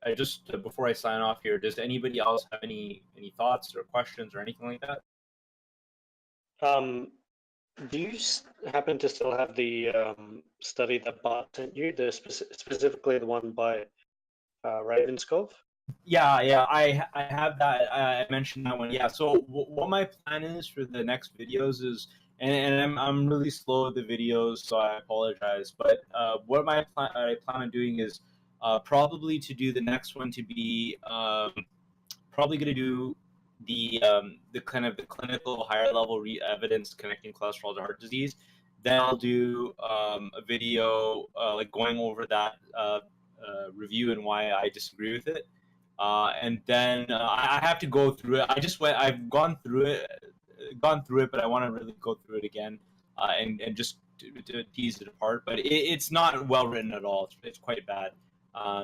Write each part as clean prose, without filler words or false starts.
I just before I sign off here, does anybody else have any thoughts or questions or anything like that? Um, do you happen to still have the study that Bart sent you, specifically the one by Ravenscov? Yeah, I have that. I mentioned that one. Yeah. So what my plan is for the next videos is, and I'm really slow with the videos, so I apologize. But what I plan on doing is probably to do the next one to be probably going to do the kind of the clinical higher level evidence connecting cholesterol to heart disease. Then I'll do a video like going over that review and why I disagree with it. And then I have to go through it. I've gone through it, but I want to really go through it again and just to tease it apart. But it's not well written at all. It's quite bad.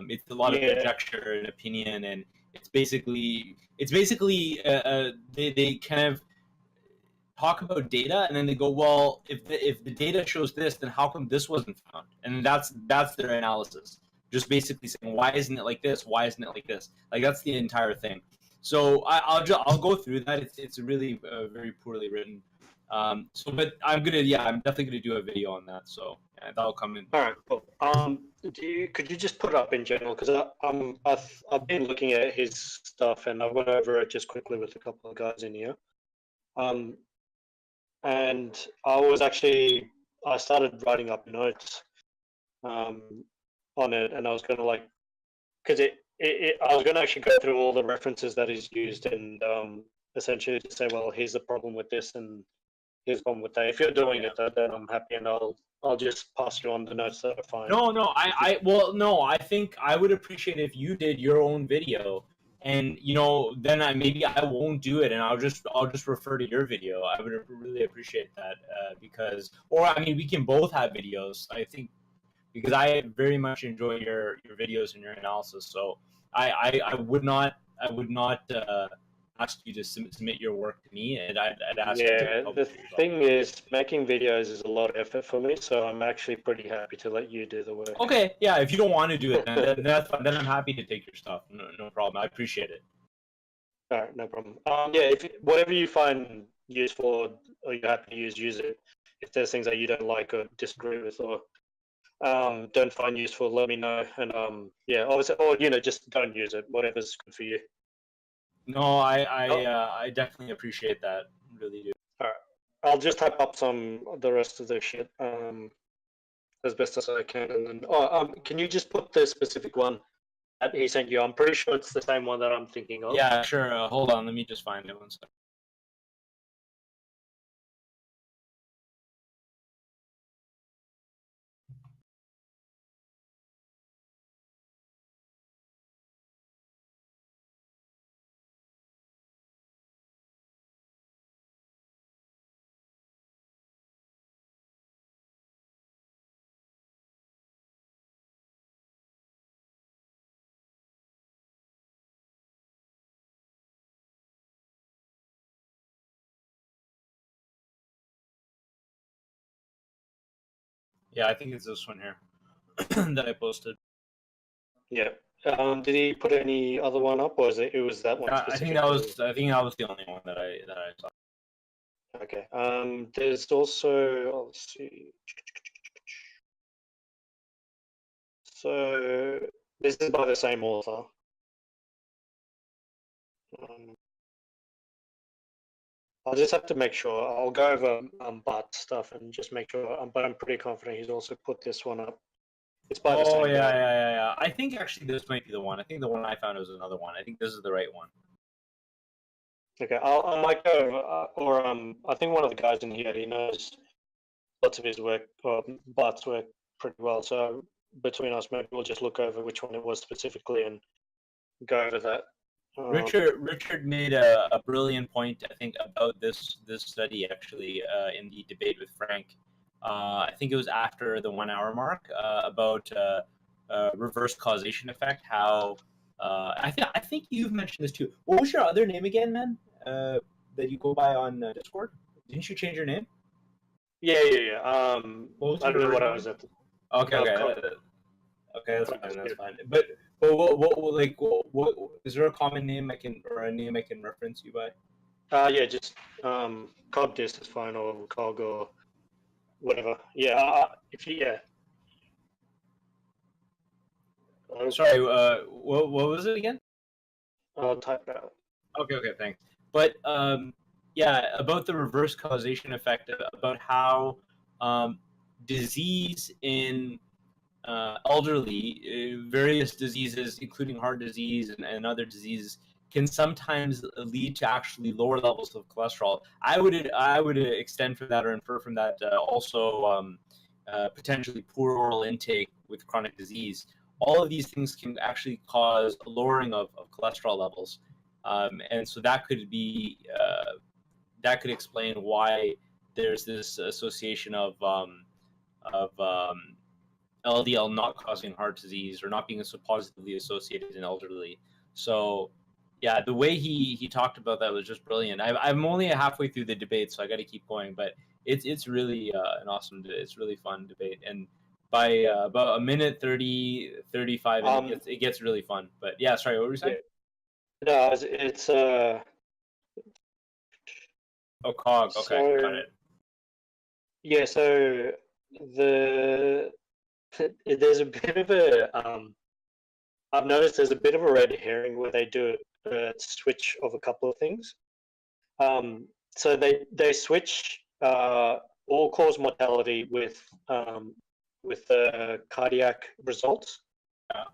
It's a lot of conjecture and opinion, and they kind of talk about data and then they go, well, if the data shows this, then how come this wasn't found? And that's their analysis. Just basically saying, why isn't it like this? Why isn't it like this? Like that's the entire thing. So I'll go through that. It's really very poorly written. But I'm definitely gonna do a video on that. So that'll come in. All right, cool. Could you just put it up in general? Because I've been looking at his stuff and I went over it just quickly with a couple of guys in here. And I started writing up notes on it, and I was going to because I was going to actually go through all the references that he's used and essentially to say, well, here's the problem with this and here's the problem with that. If you're doing it, then I'm happy, and I'll just pass you on the notes that I find. No, I think I would appreciate if you did your own video, and then maybe I won't do it, and I'll just refer to your video. I would really appreciate that we can both have videos. I think because I very much enjoy your videos and your analysis. So I would not ask you to submit your work to me, and I'd ask you to publish it yourself. The thing is, making videos is a lot of effort for me, so I'm actually pretty happy to let you do the work. Okay, yeah, if you don't want to do it, then that's fine. Then I'm happy to take your stuff. No problem. I appreciate it. All right, no problem. Whatever you find useful or you're happy to use it. If there's things that you don't like or disagree with or don't find useful, let me know. And obviously, or just don't use it. Whatever's good for you. No, I definitely appreciate that. Really do. All right, I'll just type up the rest of the shit as best as I can, and then can you just put the specific one that he sent you? I'm pretty sure it's the same one that I'm thinking of. Yeah, sure. Hold on, let me just find it one second. Yeah, I think it's this one here that I posted. Yeah. Did he put any other one up, or it was that one? I think that was the only one that I saw. Okay. There's also, let's see. So this is by the same author. I'll just have to make sure. I'll go over Bart's stuff and just make sure. But I'm pretty confident he's also put this one up. It's by the same guy. Yeah. I think actually this might be the one. I think the one I found was another one. I think this is the right one. Okay, I might go or I think one of the guys in here, he knows lots of his work, or Bart's work, pretty well. So between us, maybe we'll just look over which one it was specifically and go over that. Richard made a brilliant point, I think, about this study actually in the debate with Frank. I think it was after the 1 hour mark about reverse causation effect. How I think you've mentioned this too. What was your other name again, man? That you go by on Discord? Didn't you change your name? Yeah. I don't know what I was at. Okay. Okay, that's That's fine. That's good. fine. But what is there a common name I can or a name I can reference you by? Yeah, just cog dis is fine, or cog, or whatever. Yeah, if you I'll, Sorry. What was it again? I'll type it out. Okay. Okay. Thanks. But yeah, about the reverse causation effect, about how disease in elderly, various diseases, including heart disease and other diseases, can sometimes lead to actually lower levels of cholesterol. I would extend from that or infer from that also potentially poor oral intake with chronic disease. All of these things can actually cause a lowering of cholesterol levels, and so that could explain why there's this association of LDL not causing heart disease or not being so positively associated in elderly. So, yeah, the way he talked about that was just brilliant. I'm only halfway through the debate, so I got to keep going. But it's really an awesome. It's really fun debate, and by about a minute 30, 35, and it gets really fun. But yeah, sorry, what were you saying? Yeah, no, it's Oh, cog. Okay, got so it. yeah, so the there's a bit of a I've noticed there's a bit of a red herring where they do a switch of a couple of things. So they switch all cause mortality with cardiac results, Yeah.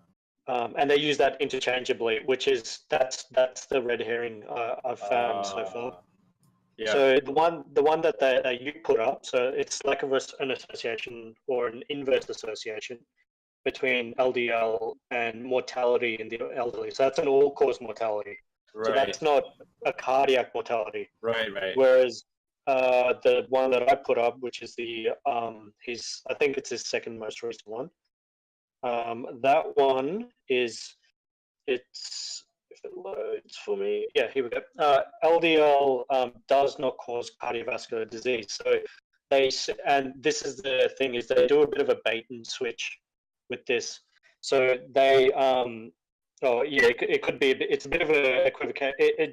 and they use that interchangeably, which is that's the red herring I've found so far. Yeah. So the one that you put up, so it's like an association or an inverse association between LDL and mortality in the elderly. So that's an all-cause mortality. So Right. that's not a cardiac mortality. Right. Right. Whereas the one that I put up, which is the I think it's his second most recent one. That one is it's if it loads for me. Yeah, here we go. LDL does not cause cardiovascular disease. So and this is the thing, is they do a bit of a bait and switch with this. So they oh yeah, it could be it's a bit of a equivocation.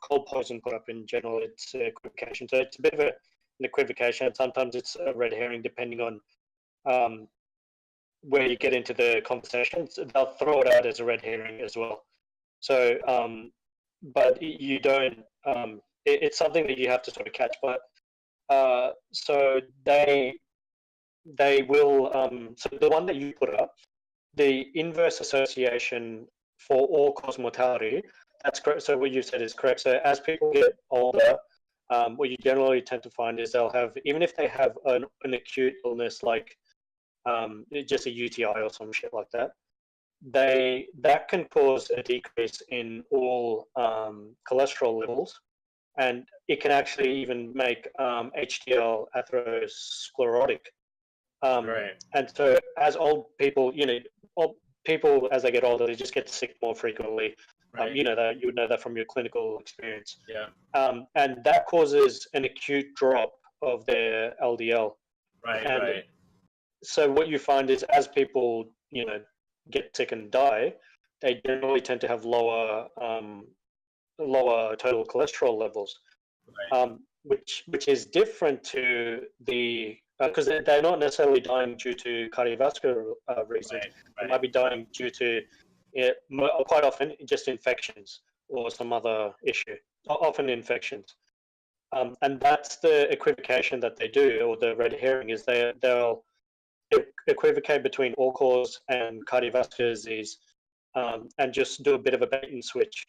Cold poison put up in general, it's equivocation. So it's a bit of an equivocation. Sometimes it's a red herring, depending on um, where you get into the conversations. They'll throw it out as a red herring as well. So, but you don't. It's something that you have to sort of catch. But so they will. So the one that you put up, the inverse association for all cause mortality, that's correct. So what you said is correct. So as people get older, what you generally tend to find is they'll have, even if they have an acute illness like just a UTI or some shit like that, that can cause a decrease in all cholesterol levels, and it can actually even make HDL atherosclerotic. Right. And so, as old people, old people as they get older, they just get sick more frequently. Right. You would know that from your clinical experience. Yeah. And that causes an acute drop of their LDL. Right. And Right. so what you find is, as people get sick and die, they generally tend to have lower total cholesterol levels, Right. which is different to the because they're not necessarily dying due to cardiovascular reasons. Right. They Right. might be dying due to quite often just infections or some other issue. Often infections, and that's the equivocation that they do, or the red herring is they'll equivocate between all cause and cardiovascular disease, and just do a bit of a bait and switch.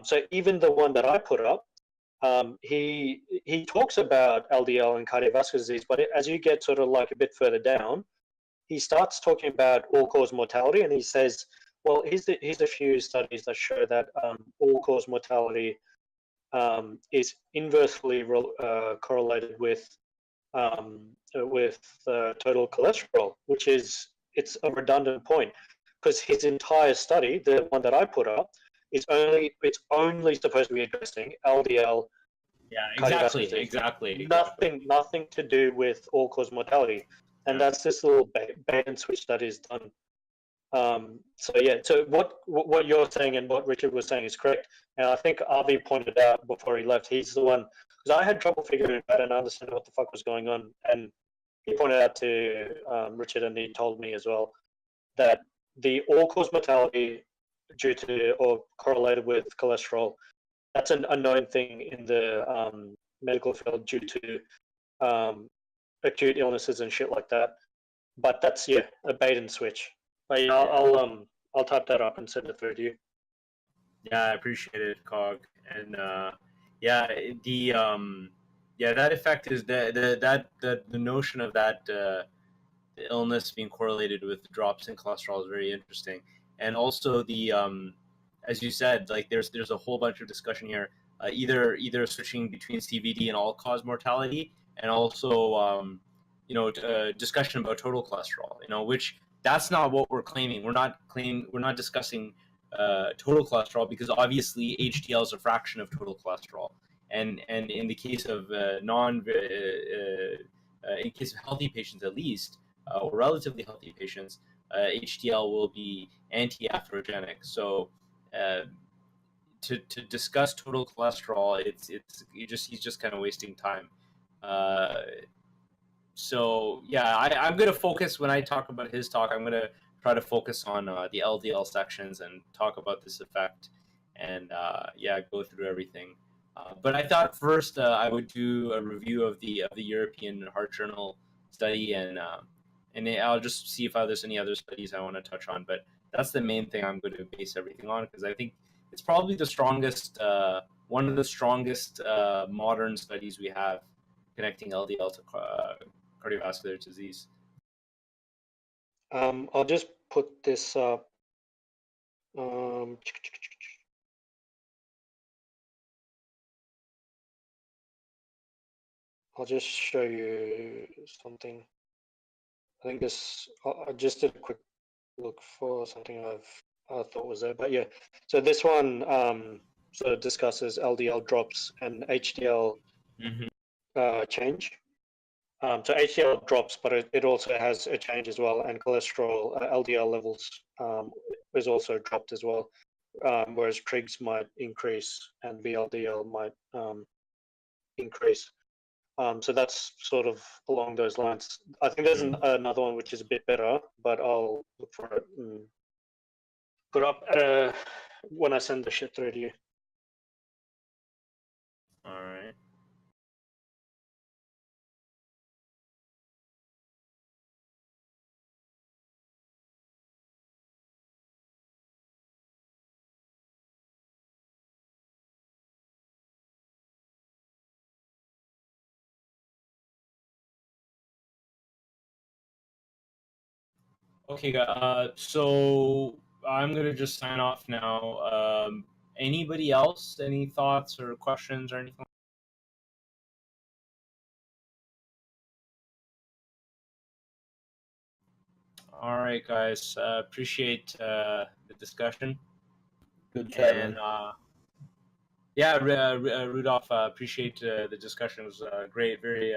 So even the one that I put up, he talks about LDL and cardiovascular disease, but as you get sort of like a bit further down, he starts talking about all cause mortality, and he says, well, here's a few studies that show that all cause mortality is inversely correlated with total cholesterol, which is it's a redundant point, because his entire study, the one that I put up, it's only supposed to be addressing LDL, Yeah. cardiovascular Exactly. disease, Exactly. Exactly. nothing to do with all cause mortality, and Yeah. that's this little bait and switch that is done. So yeah, so what you're saying and what Richard was saying is correct. And I think Avi pointed out before he left, he's the one, because I had trouble figuring out and understanding what the fuck was going on. And he pointed out to Richard, and he told me as well, that the all-cause mortality due to or correlated with cholesterol, that's a known thing in the medical field due to acute illnesses and shit like that. But that's a bait and switch. But yeah, I'll type that up and send it through to you. Yeah, I appreciate it, Cog. And yeah, that effect is the notion of that the illness being correlated with drops in cholesterol is very interesting. And also the as you said, like there's a whole bunch of discussion here, either switching between CVD and all cause mortality, and also discussion about total cholesterol. Which that's not what we're claiming. We're not discussing total cholesterol, because obviously HDL is a fraction of total cholesterol, and in the case of in case of healthy patients at least, or relatively healthy patients, HDL will be anti-atherogenic. So to discuss total cholesterol, he's just kind of wasting time. So yeah, I'm gonna focus when I talk about his talk. I'm gonna try to focus on the LDL sections and talk about this effect, and go through everything. But I thought first I would do a review of the European Heart Journal study, and I'll just see if there's any other studies I want to touch on. But that's the main thing I'm going to base everything on, because I think it's probably the strongest, one of the strongest modern studies we have connecting LDL to cardiovascular disease. I'll just put this up. I'll just show you something. I think I just did a quick look for something I thought was there, but yeah. So this one sort of discusses LDL drops and HDL change. So HDL drops, but it also has a change as well, and cholesterol LDL levels is also dropped as well, whereas trigs might increase and VLDL might increase. So that's sort of along those lines. I think there's another one which is a bit better, but I'll look for it and put up when I send the shit through to you. All right. Okay, so I'm gonna just sign off now. Anybody else? Any thoughts or questions or anything? All right, guys. Appreciate the discussion. Good chat, And man. yeah, Rudolph, appreciate the discussion. It was great. Very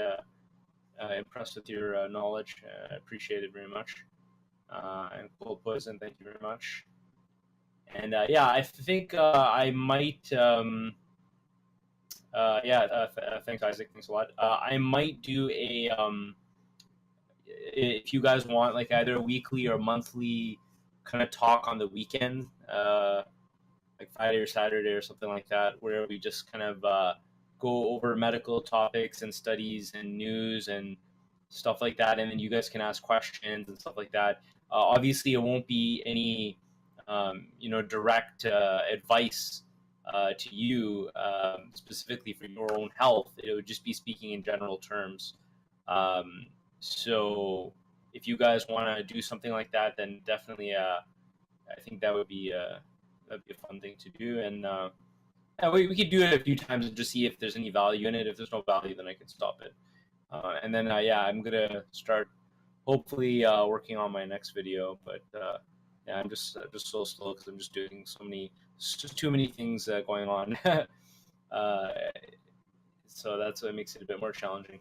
impressed with your knowledge. Appreciate it very much. And Cold Poison, thank you very much. And yeah, I think I might. Thanks, Isaac. Thanks a lot. I might do a. If you guys want, like either a weekly or monthly kind of talk on the weekend, like Friday or Saturday or something like that, where we just kind of go over medical topics and studies and news and stuff like that, and then you guys can ask questions and stuff like that. Obviously, it won't be any direct advice to you specifically for your own health. It would just be speaking in general terms. So if you guys want to do something like that, then definitely, I think that'd be a fun thing to do. And we could do it a few times and just see if there's any value in it. If there's no value, then I can stop it. And then I'm gonna start hopefully working on my next video. But yeah, I'm just so slow because I'm just doing just too many things going on. So that's what makes it a bit more challenging.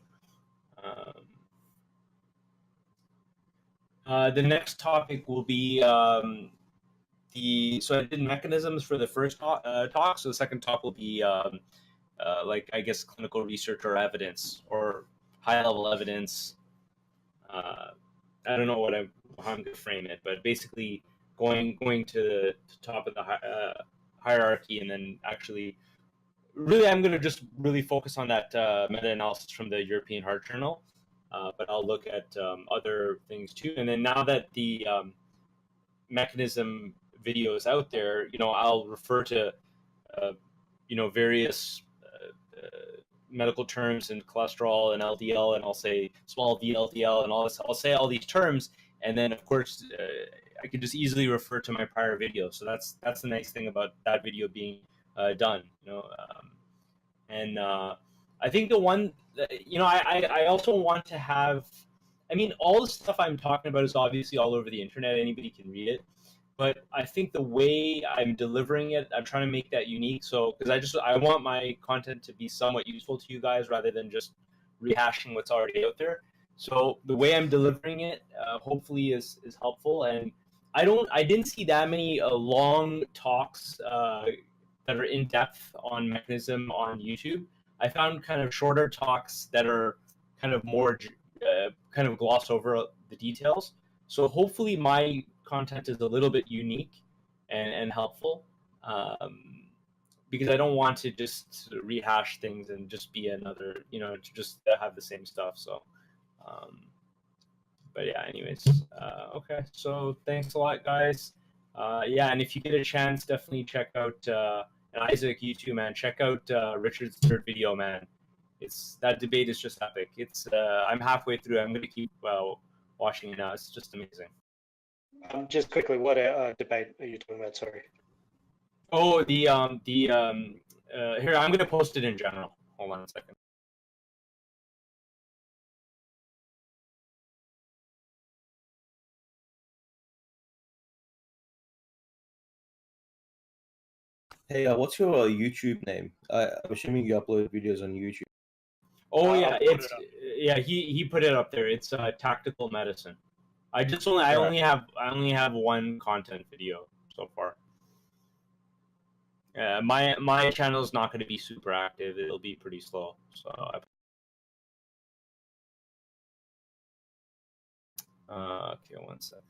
The next topic will be so I did mechanisms for the first talk. So the second talk will be like, I guess, clinical research or evidence or high level evidence. Uh, I don't know how I'm going to frame it, but basically going to the top of the hierarchy, and then actually, really, I'm going to just really focus on that meta-analysis from the European Heart Journal. But I'll look at other things too. And then now that the mechanism video is out there, I'll refer to uh, various medical terms and cholesterol and LDL, and I'll say small VLDL and all this. I'll say all these terms, and then of course I can just easily refer to my prior video. So that's the nice thing about that video being done. And I think the one, I also want to have. I mean, all the stuff I'm talking about is obviously all over the internet. Anybody can read it. But I think the way I'm delivering it, I'm trying to make that unique. So, because I want my content to be somewhat useful to you guys rather than just rehashing what's already out there. So the way I'm delivering it, hopefully, is helpful. And I didn't see that many long talks that are in depth on mechanism on YouTube. I found kind of shorter talks that are kind of more kind of gloss over the details. So hopefully my content is a little bit unique and helpful, because I don't want to just rehash things and just be another, to just have the same stuff. So, but yeah, anyways, okay. So thanks a lot, guys. Yeah, and if you get a chance, definitely check out and Isaac, you too, man. Check out Richard's third video, man. That debate is just epic. I'm halfway through. I'm gonna keep watching it now. It's just amazing. Just quickly, what debate are you talking about? Sorry. Oh, here, I'm gonna post it in general. Hold on a second. Hey, what's your YouTube name? I'm assuming you upload videos on YouTube. Oh yeah, he put it up there. It's tactical medicine. I only have one content video so far. My channel is not going to be super active. It'll be pretty slow. So okay, 1 second.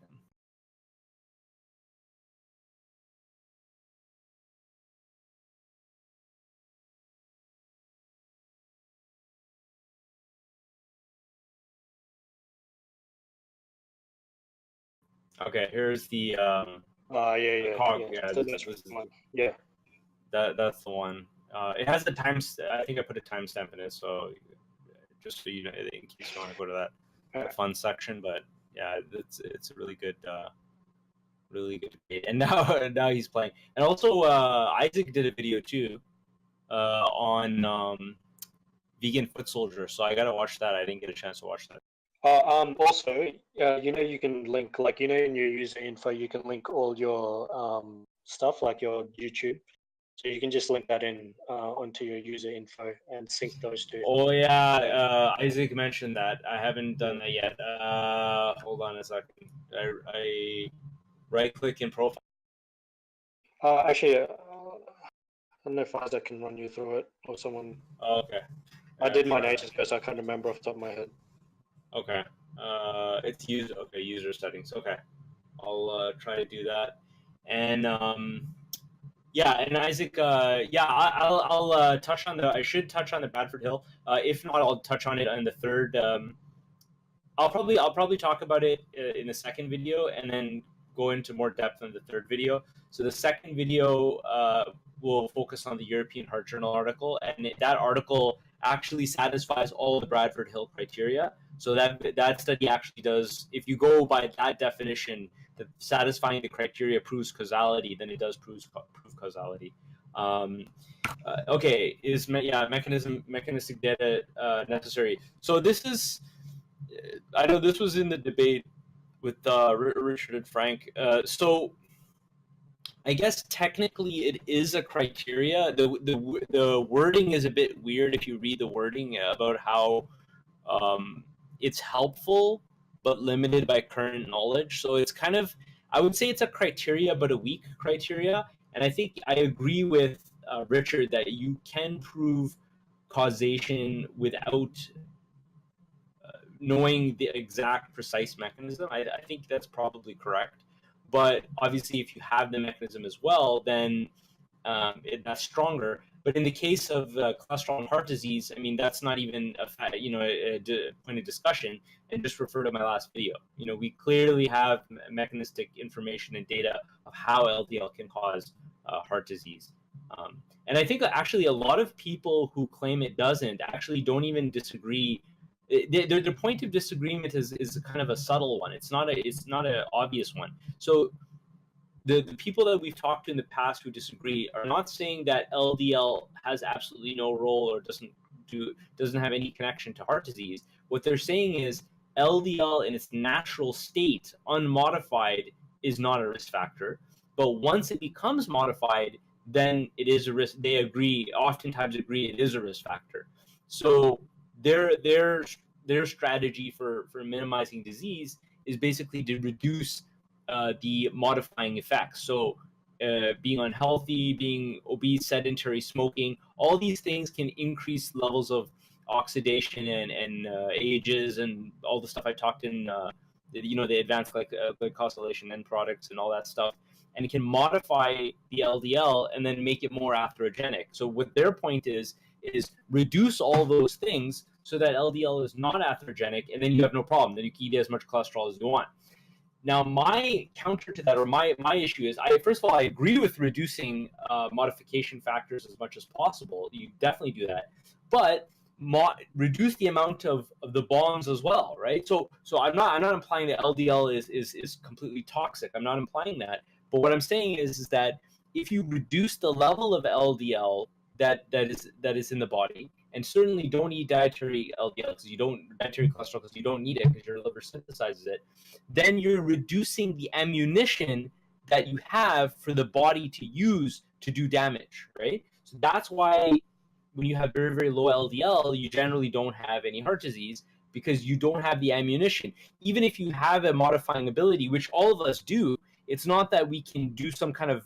Okay, here's the yeah. That's the one. It has the time. I think I put a timestamp in it, so just so you know, in case you want to go to that fun section. But yeah, it's a really good debate. And now he's playing. And also Isaac did a video too on vegan foot soldier. So I gotta watch that. I didn't get a chance to watch that. Also, you can link, like, in your user info, you can link all your stuff, like your YouTube. So you can just link that in onto your user info and sync those two. Oh yeah, Isaac mentioned that. I haven't done that yet. Hold on a second. I right click in profile. Actually, I don't know if Isaac can run you through it or someone. Oh, okay. I did mine ages ago, so I can't remember off the top of my head. Okay. It's user settings. Okay. I'll try to do that. And yeah, and Isaac, I'll touch on I should touch on the Bradford Hill. If not, I'll touch on it in the third. I'll probably talk about it in the second video, and then go into more depth in the third video. So the second video will focus on the European Heart Journal article, and that article actually satisfies all of the Bradford Hill criteria. So that study actually does, if you go by that definition, that satisfying the criteria proves causality, then it does prove causality. Okay, is mechanistic data necessary? So this is, I know this was in the debate with Richard and Frank. So I guess technically it is a criteria. The wording is a bit weird if you read the wording about how it's helpful, but limited by current knowledge. So it's kind of, I would say it's a criteria, but a weak criteria. And I think I agree with Richard that you can prove causation without knowing the exact precise mechanism. I think that's probably correct. But obviously, if you have the mechanism as well, then that's stronger. But in the case of cholesterol and heart disease, I mean, that's not even a point of discussion. And just refer to my last video. We clearly have mechanistic information and data of how LDL can cause heart disease. And I think actually a lot of people who claim it doesn't actually don't even disagree. Their point of disagreement is kind of a subtle one. It's not an obvious one. So the people that we've talked to in the past who disagree are not saying that LDL has absolutely no role or doesn't have any connection to heart disease. What they're saying is LDL in its natural state, unmodified, is not a risk factor. But once it becomes modified, then it is a risk. They oftentimes agree it is a risk factor. So their strategy for minimizing disease is basically to reduce the modifying effects. So being unhealthy, being obese, sedentary, smoking, all these things can increase levels of oxidation and ages and all the stuff I talked in, the advanced glycosylation end products and all that stuff. And it can modify the LDL and then make it more atherogenic. So what their point is reduce all those things so that LDL is not atherogenic, and then you have no problem. Then you can eat as much cholesterol as you want. Now, my counter to that, or my issue is, first of all, I agree with reducing modification factors as much as possible. You definitely do that, but reduce the amount of the bonds as well, right? So I'm not implying that LDL is completely toxic. I'm not implying that. But what I'm saying is that if you reduce the level of LDL that is in the body, and certainly don't eat dietary LDL dietary cholesterol because you don't need it because your liver synthesizes it, then you're reducing the ammunition that you have for the body to use to do damage, right? So that's why when you have very, very low LDL, you generally don't have any heart disease because you don't have the ammunition. Even if you have a modifying ability, which all of us do, it's not that we can do some kind of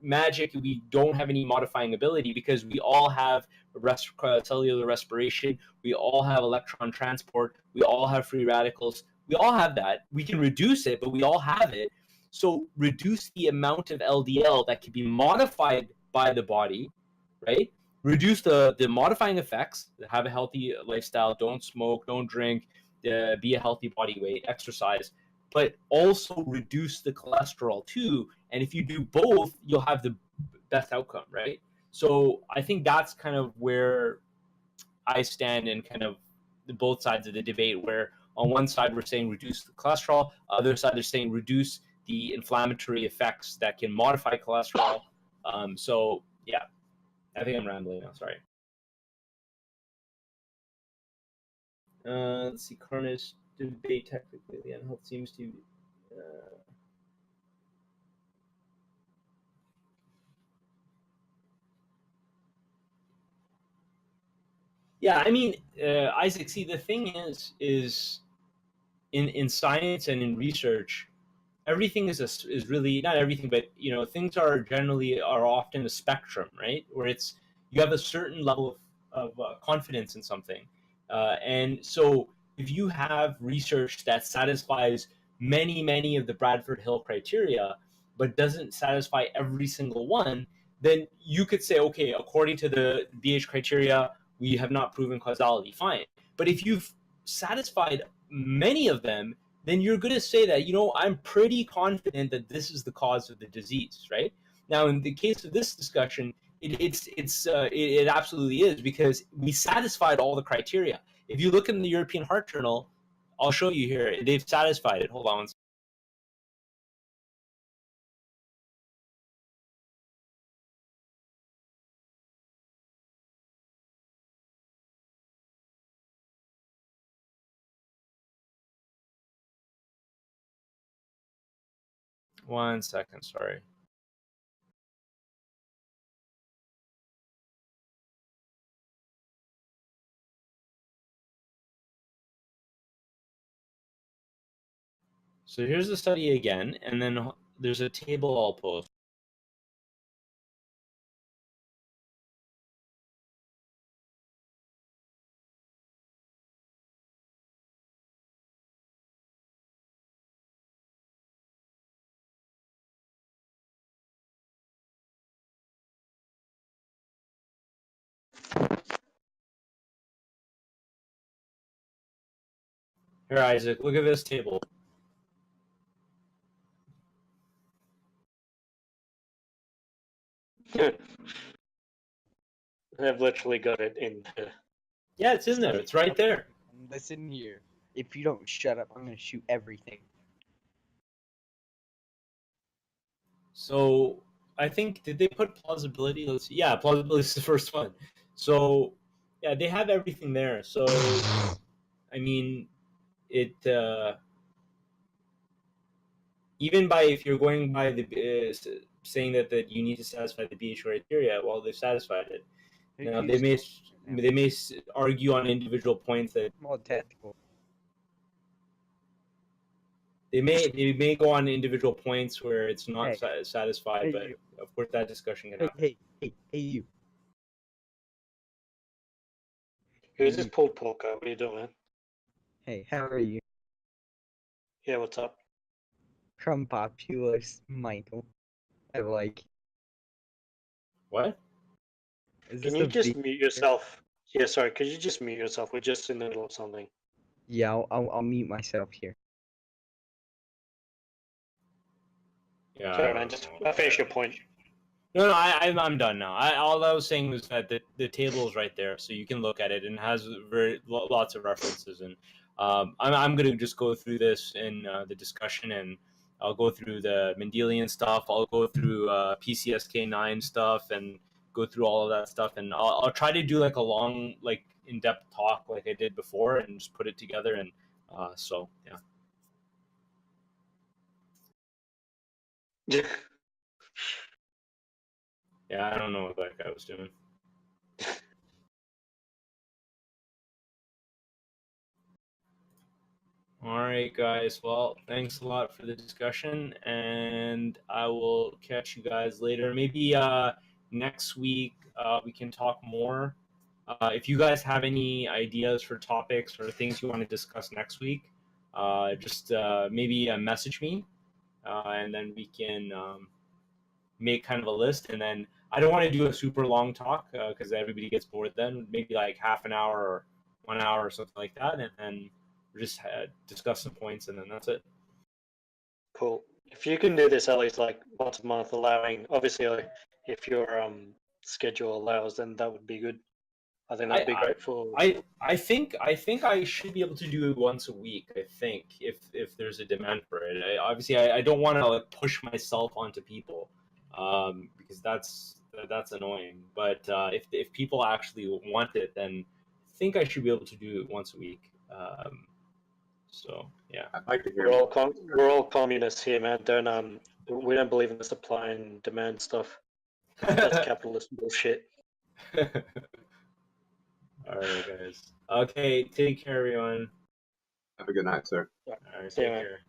magic. We don't have any modifying ability because we all have cellular respiration. We all have electron transport. We all have free radicals. We all have that. We can reduce it, but we all have it. So reduce the amount of LDL that can be modified by the body, right? Reduce the modifying effects. Have a healthy lifestyle. Don't smoke. Don't drink. Be a healthy body weight. Exercise. But also reduce the cholesterol too. And if you do both, you'll have the best outcome, right? So I think that's kind of where I stand in kind of both sides of the debate, where on one side we're saying reduce the cholesterol, other side they're saying reduce the inflammatory effects that can modify cholesterol. So yeah, I think I'm rambling now. Sorry. Let's see. Current debate technically, the unhealth seems to. Yeah, I mean, Isaac. See, the thing is in science and in research, everything is really not everything, but things are often a spectrum, right? Where you have a certain level of confidence in something, and so if you have research that satisfies many of the Bradford Hill criteria, but doesn't satisfy every single one, then you could say, okay, according to the BH criteria, we have not proven causality. Fine, but if you've satisfied many of them, then you're going to say that, I'm pretty confident that this is the cause of the disease, right? Now, in the case of this discussion, it absolutely is, because we satisfied all the criteria. If you look in the European Heart Journal, I'll show you here, they've satisfied it. Hold on. One second, sorry. So here's the study again, and then there's a table I'll post. Here, Isaac, look at this table. I've literally got it in. Yeah, it's in there. It's right there. Listen here. If you don't shut up, I'm gonna shoot everything. So I think, did they put plausibility? Let's see. Yeah, plausibility is the first one. So yeah, they have everything there. So I mean, it even by, if you're going by the saying that you need to satisfy the BH criteria, well, they've satisfied it. Now they may argue on individual points that more tactical. they may go on individual points where it's not Hey. satisfied, Hey, but you. of course that discussion can happen. Hey, you. Who's this pulled porker? What are you doing, man? Hey, how are you? Yeah, what's up? From Populous Michael. I like. What? Is Can this you a just video? mute yourself? Yeah, sorry. Could you just mute yourself? We're just in the middle of something. Yeah, I'll mute myself here. Yeah. Sorry, man. Just finish your point. No, I'm done now. All I was saying was that the table is right there, so you can look at it, and has lots of references. And I'm gonna just go through this in the discussion, and I'll go through the Mendelian stuff. I'll go through PCSK9 stuff, and go through all of that stuff. And I'll try to do like a long, like in-depth talk like I did before, and just put it together. And so yeah. Yeah, I don't know what that guy was doing. All right, guys. Well, thanks a lot for the discussion, and I will catch you guys later. Maybe next week we can talk more. If you guys have any ideas for topics or things you want to discuss next week, just maybe message me, and then we can make kind of a list. And then I don't want to do a super long talk because everybody gets bored then. Maybe like half an hour or 1 hour or something like that, and then we just discuss some points, and then that's it. Cool. If you can do this at least like once a month, allowing obviously if your schedule allows, then that would be good. I think that'd be great for. I think I should be able to do it once a week. I think if there's a demand for it. Obviously, I don't want to like push myself onto people, because that's annoying. But if people actually want it, then I think I should be able to do it once a week. So yeah. I'd like to hear. We're all communists here, man. We don't believe in the supply and demand stuff. That's capitalist bullshit. All right, guys. Okay, take care, everyone. Have a good night, sir. All All right, See you, take man. care.